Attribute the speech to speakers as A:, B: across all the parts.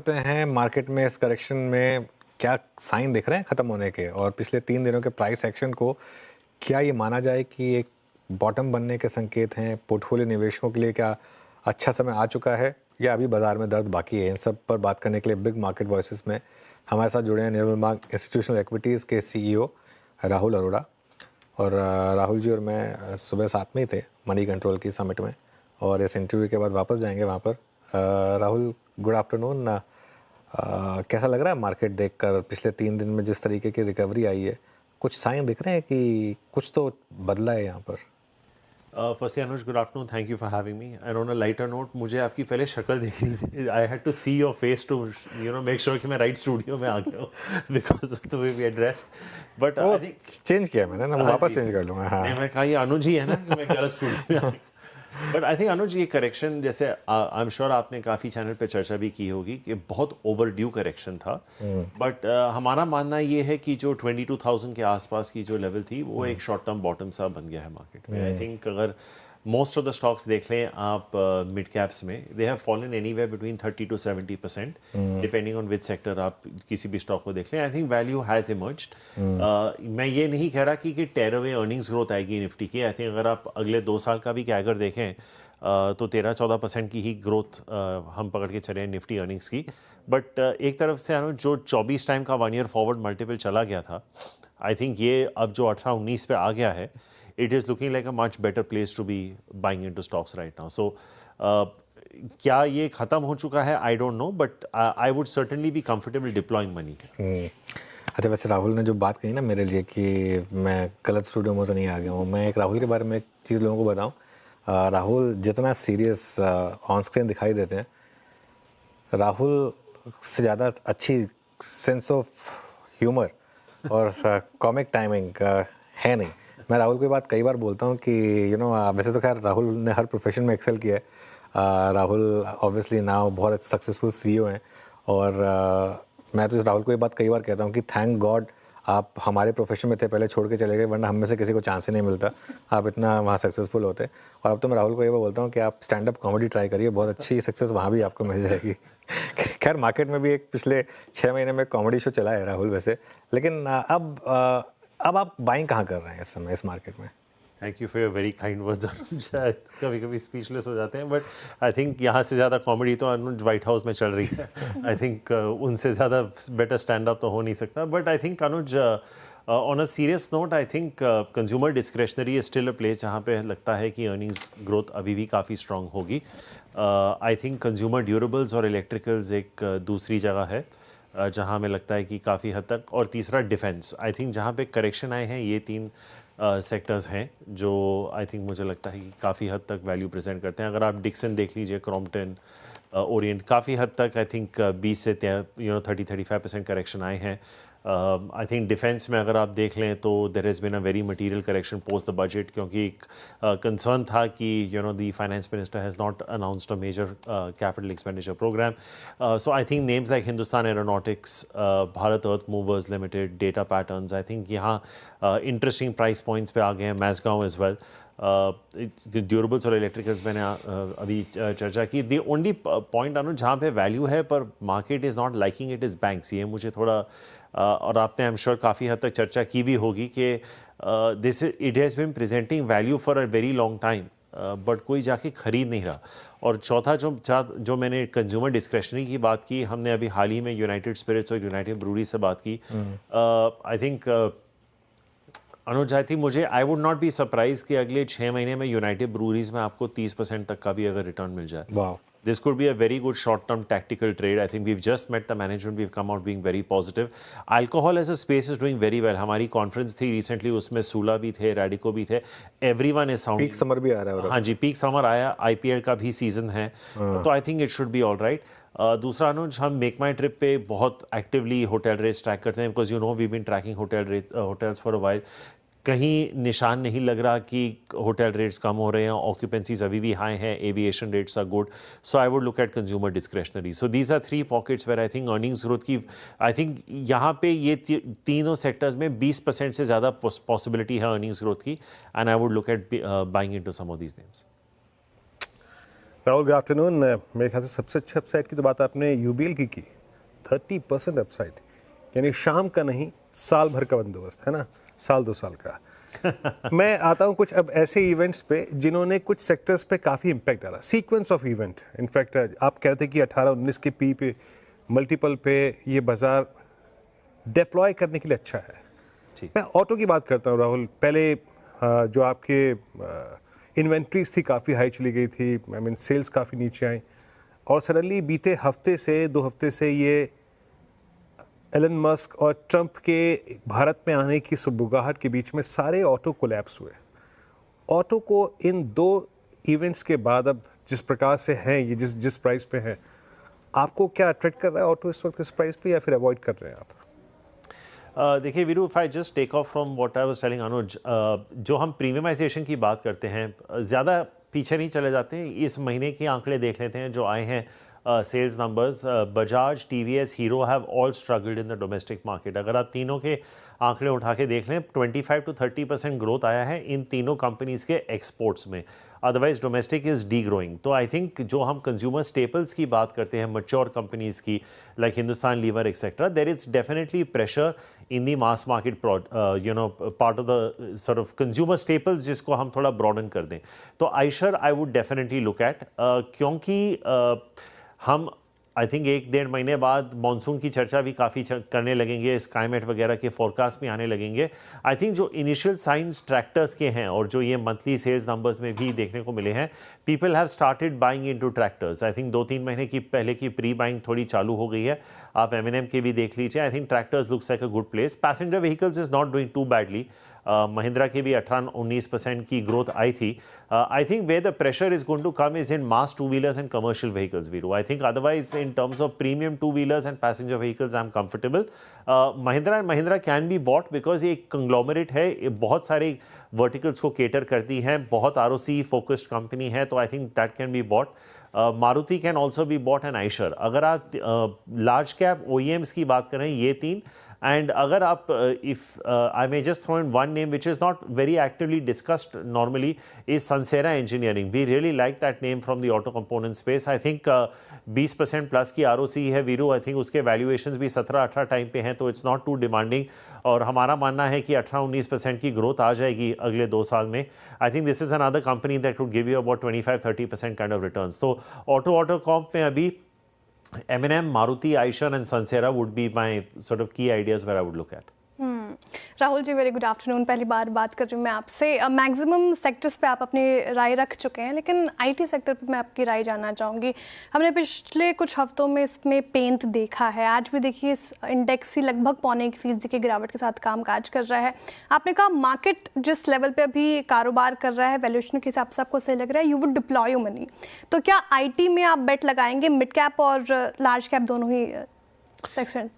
A: करते हैं मार्केट में इस करेक्शन में क्या साइन दिख रहे हैं ख़त्म होने के, और पिछले 3 दिनों के प्राइस एक्शन को क्या ये माना जाए कि एक बॉटम बनने के संकेत हैं? पोर्टफोलियो निवेशकों के लिए क्या अच्छा समय आ चुका है या अभी बाजार में दर्द बाकी है? इन सब पर बात करने के लिए बिग मार्केट वॉइसेस में हमारे साथ जुड़े हैं निर्मल बाग इंस्टीट्यूशनल इक्विटीज़ के CEO राहुल अरोड़ा। और राहुल जी और मैं सुबह साथ में ही थे मनी कंट्रोल की समिट में, और इस इंटरव्यू के बाद वापस जाएंगे वहाँ पर। Rahul, good afternoon. कैसा लग रहा है मार्केट देखकर? पिछले 3 दिन में जिस तरीके की रिकवरी आई है, कुछ साइन दिख रहे हैं कि कुछ तो बदला है यहाँ पर?
B: Firstly Anuj, good afternoon, thank you for having me. And on a lighter note, मुझे आपकी पहले शक्ल देखनी थी। I had to see your face to make sure कि मैं राइट स्टूडियो में आ गया हूँ because of the way we addressed. But I think
A: change किया मैंने ना, मैं वापस चेंज कर लूँगा। हाँ,
B: नहीं, मैं कहा ये अनुज ही है ना कि मैं गलत स्टूडियो में आ गया। बट आई थिंक अनुज, ये करेक्शन जैसे आई एम श्योर आपने काफ़ी चैनल पे चर्चा भी की होगी कि बहुत ओवर ड्यू करेक्शन था। बट हमारा मानना ये है कि जो 22,000 के आसपास की जो लेवल थी वो एक शॉर्ट टर्म बॉटम सा बन गया है मार्केट में। आई थिंक अगर मोस्ट ऑफ द स्टॉक्स देख लें आप मिड कैप्स में, they have fallen anywhere between 30 to 70% depending on which sector आप किसी भी स्टॉक को देख लें। I think value has emerged. मैं ये नहीं कह रहा कि टेर अवे अर्निंग्स ग्रोथ आएगी निफ्टी की। आई थिंक अगर आप अगले 2 साल का भी कैगर देखें तो 13-14% की ही ग्रोथ हम पकड़ के चले हैं निफ्टी अर्निंग्स की। बट एक तरफ से जो 24 टाइम का 1 ईयर फॉरवर्ड मल्टीपल चला गया था, आई थिंक ये अब जो 18-19 पे आ गया है, it is looking like a much better place to be buying into stocks right now. So, क्या ये ख़त्म हो चुका है? I don't know, but I would certainly be comfortable deploying money.
A: अच्छा, वैसे राहुल ने जो बात कही ना मेरे लिए कि मैं गलत स्टूडियो में तो नहीं आ गया हूँ, मैं एक राहुल के बारे में एक चीज़ लोगों को बताऊँ। राहुल जितना सीरियस ऑन स्क्रीन दिखाई देते हैं, राहुल से ज़्यादा अच्छी सेंस ऑफ ह्यूमर और कॉमिक टाइमिंग है नहीं। मैं राहुल की बात कई बार बोलता हूँ कि वैसे तो खैर राहुल ने हर प्रोफेशन में एक्सेल किया है। राहुल ऑब्वियसली नाउ बहुत सक्सेसफुल CEO हैं, और मैं तो इस राहुल को ये बात कई बार कहता हूँ कि थैंक गॉड आप हमारे प्रोफेशन में थे, पहले छोड़ के चले गए, वरना हम में से किसी को चांस ही नहीं मिलता, आप इतना वहाँ सक्सेसफुल होते। और अब तो मैं राहुल को ये बात बोलता हूँ कि आप स्टैंड अप कॉमेडी ट्राई करिए, बहुत अच्छी सक्सेस वहाँ भी आपको मिल जाएगी। खैर मार्केट में भी एक पिछले 6 महीने में कॉमेडी शो चला है राहुल वैसे, लेकिन अब आप बाइंग कहाँ कर रहे हैं इस समय इस मार्केट में?
B: Thank you for your very kind words. शायद कभी कभी स्पीचलेस हो जाते हैं, बट आई थिंक यहाँ से ज़्यादा कॉमेडी तो अनुज व्हाइट हाउस में चल रही है। आई थिंक उनसे ज़्यादा बेटर स्टैंड अप तो हो नहीं सकता। But I think Anuj, on a serious note, I think consumer discretionary is still a place जहाँ पे लगता है कि अर्निंग्स ग्रोथ अभी भी काफ़ी स्ट्रांग होगी। आई थिंक कंज्यूमर ड्यूरेबल्स और इलेक्ट्रिकल्स एक दूसरी जगह है जहाँ हमें लगता है कि काफ़ी हद तक, और तीसरा डिफेंस। आई थिंक जहाँ पे करेक्शन आए हैं ये 3 सेक्टर्स हैं जो आई थिंक मुझे लगता है कि काफ़ी हद तक वैल्यू प्रेजेंट करते हैं। अगर आप डिक्सन देख लीजिए, क्रॉम्पटन, ओरिएंट, काफ़ी हद तक आई थिंक 20 से 30-35% करेक्शन आए हैं। आई थिंक डिफेंस में अगर आप देख लें तो there has been a very material correction post the budget, क्योंकि एक कंसर्न था कि the finance minister has not announced a major capital expenditure programme. So I think names like Hindustan Aeronautics, Bharat Earth Movers Limited, Data Patterns, I think यहाँ interesting price points पे आ गए हैं। Mazagon as well, durables और electricals मैंने अभी चर्चा की। दी ओनली पॉइंट अनु जहाँ पे वैल्यू है पर market is not liking it is banks. ये मुझे थोड़ा और आपने आई एम श्योर काफ़ी हद तक चर्चा की भी होगी कि this it has been presenting value for a very long time, but कोई जाके खरीद नहीं रहा। और चौथा जो मैंने कंज्यूमर डिस्क्रेशनरी की बात की, हमने अभी हाल ही में यूनाइटेड स्पिरिट्स और यूनाइटेड ब्रूरी से बात की। I think Anuj, I think मुझे I would not be surprise कि अगले 6 महीने में यूनाइटेड ब्रूरीज में आपको 30% तक का भी अगर रिटर्न मिल जाए।
A: वाह,
B: This could be a very good short-term tactical trade. I think we've just met the management. We've come out being very positive. Alcohol as a space is doing very well. हमारी conference थी recently, उसमें सूला भी थे, रैडिको भी थे। Everyone is sounding.
A: Peak summer भी आ रहा है।
B: हाँ जी, पीक समर आया, IPL का भी सीजन है, तो I think it should be all right. दूसरा अनुज, हम मेक माई ट्रिप पे बहुत एक्टिवली होटल रेट्स ट्रैक करते हैं, because we been tracking hotels for a while. कहीं निशान नहीं लग रहा कि होटल रेट्स कम हो रहे हैं, ऑक्यूपेंसीज अभी भी हाई हैं, aviation rates are good. So I would look at consumer discretionary. So these are 3 pockets where I think earnings growth की, आई थिंक यहाँ पे ये तीनों सेक्टर्स में 20% से ज़्यादा पॉसिबिलिटी है अर्निंग्स ग्रोथ की, and I would look at buying into some of these names.
C: Rahul, good afternoon. मेरे ख्याल से सबसे अच्छे अपसाइड की तो बात आपने यूबीएल की 30% अपसाइड, यानी शाम का नहीं साल भर का बंदोबस्त है ना, साल 2 साल का। मैं आता हूँ कुछ अब ऐसे इवेंट्स पे जिन्होंने कुछ सेक्टर्स पे काफ़ी इम्पैक्ट डाला, सीक्वेंस ऑफ इवेंट। इनफैक्ट आप कह रहे थे कि 18-19 के पी पे मल्टीपल पे ये बाजार डिप्लॉय करने के लिए अच्छा है।
B: जी।
C: मैं ऑटो की बात करता हूँ राहुल। पहले जो आपके इन्वेंट्रीज थी काफ़ी हाई चली गई थी, आई मीन सेल्स काफ़ी नीचे आई, और सडनली बीते हफ्ते से 2 हफ्ते से ये एलन मस्क और ट्रंप के भारत में आने की सुबुगाहट के बीच में सारे ऑटो कोलैप्स हुए। ऑटो को इन 2 इवेंट्स के बाद अब जिस प्रकार से हैं ये, जिस प्राइस पे हैं, आपको क्या अट्रैक्ट कर रहा है ऑटो इस वक्त इस प्राइस पे, या फिर अवॉइड कर रहे हैं आप?
B: देखिए Veeru, if I just take off from what I was telling Anuj, जो हम प्रीमियमाइजेशन की बात करते हैं, ज़्यादा पीछे नहीं चले जाते हैं। इस महीने के आंकड़े देख लेते हैं जो आए हैं, sales numbers. Bajaj, TVS, Hero have all struggled in the domestic market. अगर आप तीनों के आंकड़े उठा के देख लें, 25 to 30% ग्रोथ आया है इन तीनों कंपनीज़ के एक्सपोर्ट्स में। Otherwise domestic is D growing. तो आई थिंक जो हम कंज्यूमर स्टेपल्स की बात करते हैं, मच्योर कंपनीज़ की, like Hindustan Lever etcetera, there is definitely pressure in the mass market part of the sort of consumer staples जिसको हम थोड़ा broaden कर दें, तो Eicher I would definitely look at, क्योंकि हम आई थिंक 1-1.5 महीने बाद मॉनसून की चर्चा भी काफ़ी करने लगेंगे, स्काईमेट वगैरह के फोरकास्ट भी आने लगेंगे। आई थिंक जो इनिशियल साइंस ट्रैक्टर्स के हैं और जो ये मंथली सेल्स नंबर्स में भी देखने को मिले हैं, people have started buying into tractors. I think 2-3 महीने की पहले की प्री बाइंग थोड़ी चालू हो गई है। आप M&M के भी देख लीजिए। I think tractors looks like a good place. Passenger vehicles is not doing too badly. Mahindra की भी 18-19% की ग्रोथ आई थी। I think where the pressure is going to come is in mass two wheelers and commercial vehicles Veeru. I think otherwise in terms of premium two wheelers and passenger vehicles I am comfortable. Mahindra and Mahindra can be bought because ये एक conglomerate है, ये बहुत सारे verticals को cater करती है, बहुत ROC फोकस्ड कंपनी है, तो I think that can be bot. Maruti can also be bought and Eicher. अगर आप लार्ज कैप OEMs की बात करें, ये 3, and agar aap if I may just throw in one name which is not very actively discussed normally is Sansera Engineering. We really like that name from the auto component space. I think 20% plus की ROC है Veeru. I think उसके valuations भी 17-18 time पे हैं, तो it's not too demanding, और हमारा मानना है कि 18-19% की ग्रोथ आ जाएगी अगले 2 साल में। I think this is another company that would give you about 25-30% kind of returns. तो auto comp में अभी M&M, Maruti, Eicher and Sansera would be my sort of key ideas where I would look at.
D: Rahul ji, very good afternoon. पहली बार बात कर रही हूँ मैं आपसे। मैक्सिमम सेक्टर्स पे आप अपनी राय रख चुके हैं, लेकिन IT सेक्टर पे मैं आपकी राय जानना चाहूँगी। हमने पिछले कुछ हफ्तों में इसमें पेंट देखा है, आज भी देखिए इस इंडेक्स ही लगभग 0.25% की गिरावट के साथ कामकाज कर रहा है। आपने कहा मार्केट जिस लेवल पे अभी कारोबार कर रहा है, वैल्यूएशन के हिसाब से आपको सही लग रहा है, you would deploy your money. तो क्या IT में आप बेट लगाएंगे, मिड कैप और लार्ज कैप दोनों ही सेक्शन?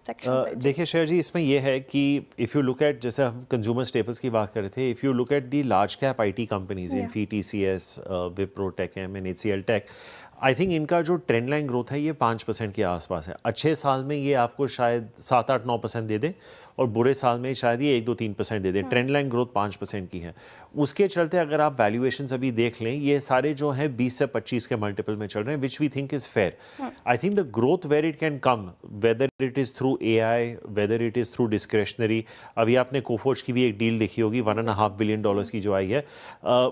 B: देखिए शेयर जी, इसमें यह है कि इफ़ यू लुक एट, जैसे हम कंज्यूमर स्टेपल्स की बात कर रहे थे, if you look at the large cap IT companies, Infy, TCS, Wipro, TechM and HCL tech, I think इनका जो ट्रेंड लाइन ग्रोथ है ये 5% के आसपास है। अच्छे साल में ये आपको शायद 7-8-9% दे दे, और बुरे साल में शायद ये 1-2-3% दे दे। ट्रेंड लाइन ग्रोथ 5% की है। उसके चलते अगर आप वैल्यूएशंस अभी देख लें, ये सारे जो हैं 20 से 25 के मल्टीपल में चल रहे हैं, which we think is fair. I think the growth where it can come, whether it is through AI, whether it is through discretionary. अभी आपने कोफोर्ज की भी एक डील देखी होगी, $1.5 बिलियन की जो आई है।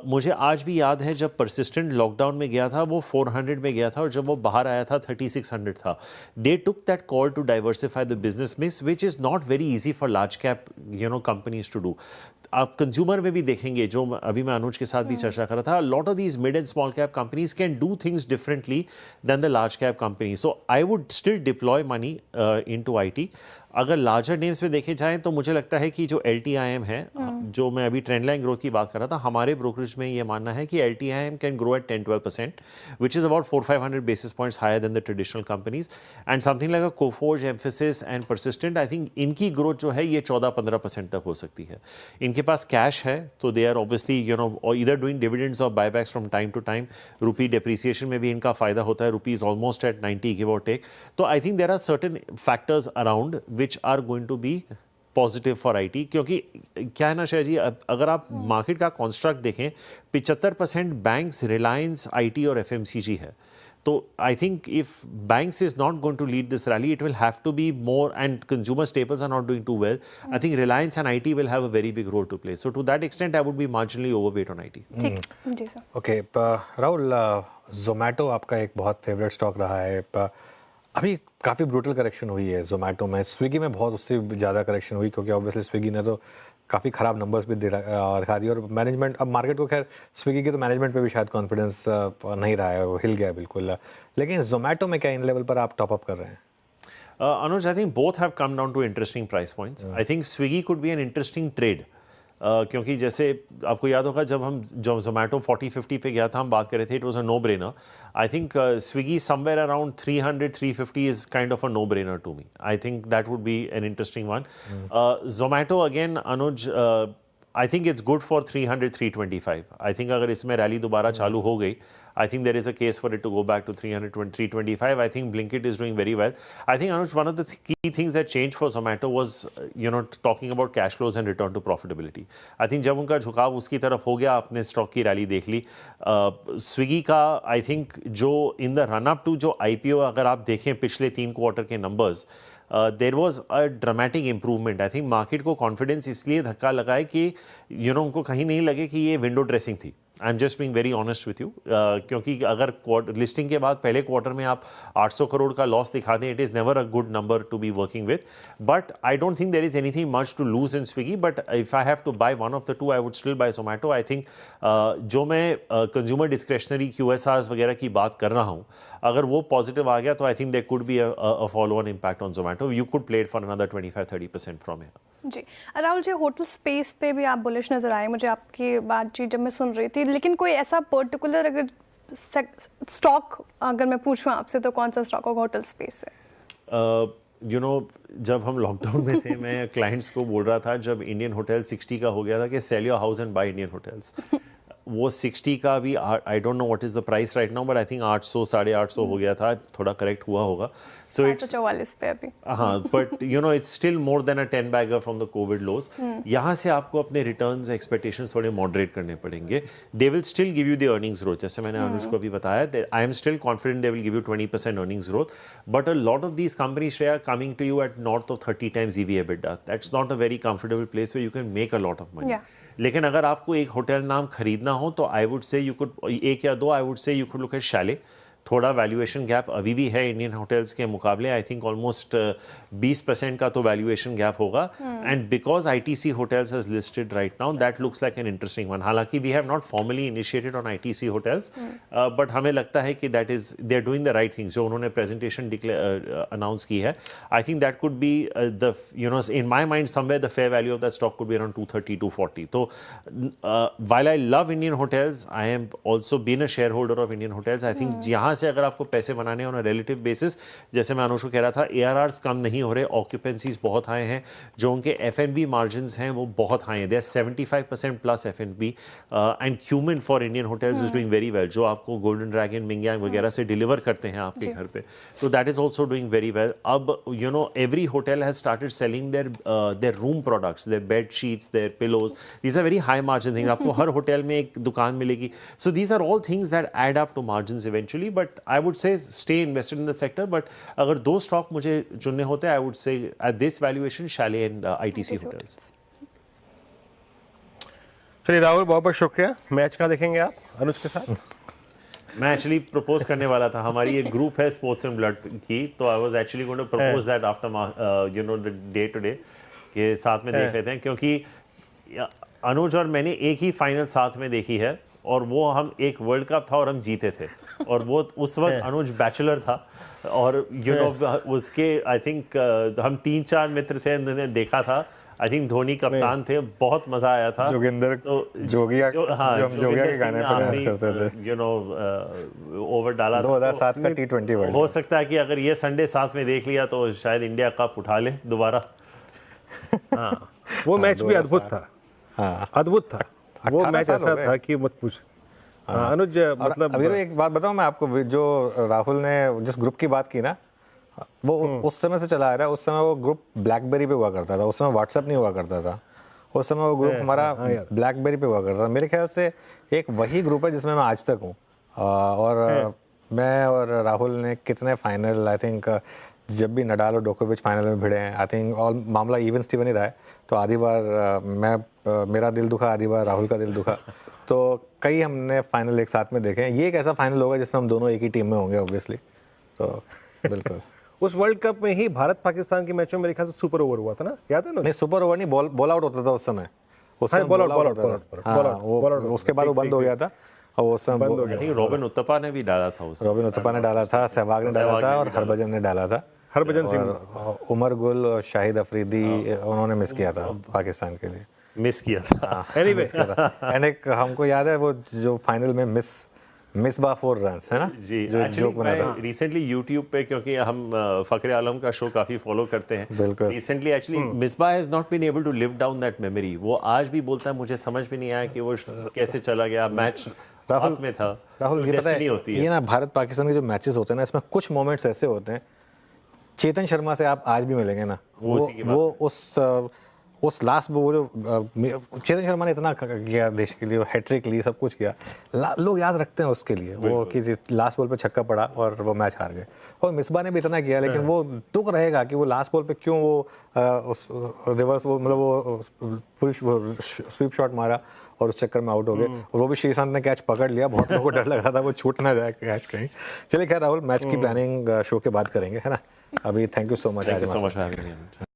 B: मुझे आज भी याद है जब परसिस्टेंट लॉकडाउन में गया था वो 400 में गया था, और जब वो बाहर आया था 3600 था। They took that call to diversify the business mix, which is not very easy for large cap companies to do. आप कंज्यूमर में भी देखेंगे, जो अभी मैं अनुज के साथ भी चर्चा कर रहा था, lot of these mid and small cap companies can do things differently than the large cap company. So I would still deploy money into IT। अगर लार्जर नेम्स में देखे जाएं तो मुझे लगता है कि जो LTIM है, जो मैं अभी ट्रेंड लाइन ग्रोथ की बात कर रहा था, हमारे ब्रोकरेज में ये मानना है कि LTIM can grow at 10-12%, which is about 400-500 basis points higher than the traditional companies. And something like Coforge, Mphasis and Persistent, I think इनकी ग्रोथ जो है ये 14-15% तक हो सकती है। इनके पास कैश है, तो they are obviously either doing dividends और buybacks from time to time. Rupee depreciation में भी इनका फायदा होता है, rupee is almost at 90 give और टेक। तो I think there are certain factors around which are going to be positive for IT, क्योंकि क्या है ना शय जी, अगर आप मार्केट का कॉन्स्ट्रक्ट देखें 75% बैंक्स, रिलायंस, आईटी और एफएमसीजी है. तो I think if banks is not going to lead this rally, it will have to be more, and consumer staples are not doing too well. I think Reliance and IT will have a very big role to play. So to that extent I would be marginally overweight on IT.
D: ठीक जी sir.
A: Okay Rahul, Zomato आपका एक बहुत favourite stock रहा है. अभी काफ़ी brutal correction हुई है जोमेटो में. स्विगी में बहुत उससे ज़्यादा करेक्शन हुई, क्योंकि ऑब्वियसली स्विगी ने तो काफ़ी ख़राब नंबर्स भी दिखा दिए, और मैनेजमेंट, अब मार्केट को खैर स्विगी के तो मैनेजमेंट पे भी शायद कॉन्फिडेंस नहीं रहा है, वो हिल गया बिल्कुल. लेकिन जोमेटो में क्या इन लेवल पर आप टॉप अप कर रहे हैं?
B: Anuj, I think both have come down to interesting price points. I think Swiggy could be an interesting trade. क्योंकि जैसे आपको याद होगा जब जोमेटो 40-50 पे गया था, हम बात कर रहे थे, it was a no brainer. I think Swiggy somewhere around 300-350 is kind of a no brainer to me. I think that would be an interesting one. Zomato again Anuj, I think it's good for 300-325. I think अगर इसमें rally दोबारा चालू हो गई, I think there is a case for it to go back to 300-325. I think Blinkit is doing very well. I think, Anuj, one of the key things that changed for Zomato was, talking about cash flows and return to profitability. I think जब उनका झुकाव उसकी तरफ हो गया, आपने stock की rally देख ली. स्विगी का आई थिंक जो in the run up to जो IPO, अगर आप देखें पिछले 3 क्वार्टर के numbers, there was a dramatic improvement. I think market को कॉन्फिडेंस इसलिए धक्का लगा है कि उनको कहीं नहीं लगे कि ये विंडो ड्रेसिंग थी. I am just being very honest with you, क्योंकि अगर लिस्टिंग के बाद पहले क्वार्टर में आप 800 करोड़ का लॉस दिखा दें, it is never a good number to be working with. But I don't think there is anything much to lose in Swiggy. But if I have to buy one of the two, I would still buy Zomato. I think जो मैं consumer discretionary QSRs वगैरह की बात कर रहा हूँ, अगर वो पॉजिटिव आ गया तो I think there could be a follow on impact on Zomato. You could play it for another 25-30% from here.
D: जी राहुल जी, होटल स्पेस पे भी आप बुलिश नज़र आए मुझे आपकी बातचीत जब मैं सुन रही थी. लेकिन कोई ऐसा पर्टिकुलर अगर स्टॉक अगर मैं पूछूं आपसे, तो कौन सा स्टॉक होगा होटल स्पेस से?
B: जब हम लॉकडाउन में थे, मैं क्लाइंट्स को बोल रहा था, जब इंडियन होटल 60 का हो गया था, कि sell your house and by Indian hotels. वो 60 का भी, I don't know what is the price right now, but I think 800-850 हो गया था, थोड़ा करेक्ट हुआ होगा. सो इट्स
D: 744 पे अभी.
B: हाँ, but it's still more than a 10 bagger from the Covid lows. यहाँ से आपको अपने रिटर्न्स एक्सपेक्टेशंस थोड़े मॉडरेट करने पड़ेंगे. They will still give you the earnings growth, जैसे मैंने अनुज को अभी बताया. I am still confident they will give you 20% earnings growth. But a lot of these companies are coming to you at north of 30 times EV/EBITDA. That's not a very comfortable place where you can make a lot of money. लेकिन अगर आपको एक hotel नाम खरीदना हो, तो I would say you could, एक या दो, I would say you could look at Shaily. थोड़ा वैल्यूएशन गैप अभी भी है इंडियन होटल्स के मुकाबले. आई थिंक ऑलमोस्ट 20% का तो वैल्यूएशन गैप होगा. And because ITC hotels has listed right now, that looks like an interesting one. हालांकि we have not formally initiated on ITC hotels, but हमें लगता है कि that is, they are doing the right things. जो उन्होंने presentation announce की है, I think that could be the in my mind somewhere the fair value of that stock could be around 230-240. तो while I love Indian hotels, I am also been a shareholder of Indian hotels. I think यहाँ से अगर आपको पैसे बनाने on a relative basis, जैसे मैं अनुज को कह रहा था, ARRs कम नहीं हो रहे, ऑक्यूपेंसीज बहुत हाई हैं, जो उनके F&B मार्जिन्स हैं वो बहुत हाई हैं. They are 75% plus F&B. And cumin for Indian Hotels is doing very well, जो आपको गोल्डन ड्रैगन, मिंगयांग वगैरह से डिलीवर करते हैं आपके घर पे. तो that is also doing very well. अब every hotel has started selling their room products, their bed sheets, their pillows. These are very high margin things. आपको हर होटल में एक दुकान मिलेगी. So these are all things that add up to margins eventually. But I would say stay invested in the sector. But अगर दो stock मुझे चुनने होते, I would say at this valuation, Chalet and ITC hotels.
C: चलिए राहुल, बहुत बहुत शुक्रिया. Match कहाँ देखेंगे आप अनुज के साथ?
B: मैं एक्चुअली प्रपोज करने वाला था, हमारी एक ग्रुप है स्पोर्ट्स एंड ब्लड की, तो I was actually going to propose that after the day today के साथ में देख लेते हैं. क्योंकि अनुज और मैंने एक ही फाइनल साथ में देखी है, और वो हम एक वर्ल्ड कप था और हम जीते थे, और वो उस वक्त अनुज बैचलर था, और उसके आई थिंक हम 3-4 मित्र थे, उन्होंने देखा था. आई थिंक धोनी कप्तान थे, बहुत मजा आया था.
A: जोगिंदर, जोगिया, जो हम जोगिया के गाने पे डांस करते थे,
B: ओवर डाला
A: 2007 का T20 वर्ल्ड.
B: हो सकता है कि अगर ये संडे साथ में देख लिया तो शायद इंडिया कप उठा ले दोबारा.
C: वो मैच भी अद्भुत था. अद्भुत था वो मैच. ऐसा था कि मत पूछ. अनुज, मतलब
A: अभी एक बात बताऊं मैं आपको, जो राहुल ने जिस ग्रुप की बात की ना, वो उस समय से चला आ रहा है। उस समय वो ग्रुप ब्लैकबेरी पे हुआ करता था, उस समय व्हाट्सएप नहीं हुआ करता था। उस समय वो ग्रुप हमारा ब्लैकबेरी पे हुआ करता था। मेरे ख्याल से एक वही ग्रुप है जिसमें मैं आज तक हूँ। और मैं और राहुल ने कितने फाइनल, आई थिंक जब भी नडाल और डोकोविच फाइनल में भिड़े हैं, आई थिंक ऑल मामला इवन स्टीवन ही रहा है। तो आधी बार मेरा दिल दुखा, आधी बार राहुल का दिल दुखा। तो कई हमने फाइनल एक साथ में देखे हैं। ये एक ऐसा फाइनल होगा जिसमें हम दोनों एक ही टीम में होंगे ऑब्वियसली। तो बिल्कुल
C: उस वर्ल्ड कप में ही भारत पाकिस्तान के मैच में मेरे ख्याल से सुपर ओवर हुआ था ना, याद है ना?
A: नहीं, सुपर ओवर नहीं, बॉल आउट होता था उस समय। उस समय
C: बॉल आउट
A: उसके बाद वो बंद हो गया था। और उस समय
B: नहीं, रॉबिन उत्तपा ने भी डाला था उस
A: रॉबिन उत्तपा ने डाला था, सहवाग ने डाला था और हरभजन ने डाला था।
C: हरभजन सिंह
A: और उमर गुल और शाहिद अफरीदी उन्होंने मिस किया था पाकिस्तान के लिए।
B: मिस किया था।
C: एनीवे
A: एंड एक हमको याद है वो जो फाइनल में मिस बा 4 रन्स है ना,
B: जी,
A: जो जोक बना था।
B: रिसेंटली यूट्यूब पे, क्योंकि हम फखरे आलम का शो काफी फॉलो करते हैं,
A: बिल्कुल।
B: Recently actually Misbah has not been able to live down that memory. वो आज भी बोलता है मुझे समझ में नहीं आया कि वो कैसे चला गया, मैच हाथ में था।
A: राहुल, ये पता
B: डेस्टिनी
A: है,
B: होती है।
A: ये ना भारत पाकिस्तान के जो मैचेस होते हैं ना, इसमें कुछ मोमेंट्स ऐसे होते हैं। चेतन शर्मा से आप आज भी मिलेंगे ना, वो उस लास्ट वो जो चेतन शर्मा ने इतना किया देश के लिए, वो हैट्रिक ली, सब कुछ किया, लोग याद रखते हैं उसके लिए। वो कि लास्ट बॉल पे छक्का पड़ा और वो मैच हार गए। और मिसबा ने भी इतना किया, लेकिन वो दुख रहेगा कि वो लास्ट बॉल पे क्यों वो उस रिवर्स वो मतलब वो स्वीप शॉट मारा और उस चक्कर में आउट हो गए। और वो भी श्रीशांत ने कैच पकड़ लिया, बहुत लोगों को डर लग रहा था वो छूट ना जाए कैच कहीं। चलिए खैर राहुल, मैच की प्लानिंग शो के बाद करेंगे, है ना। अभी thank you so much.
B: Thank you so much for having me.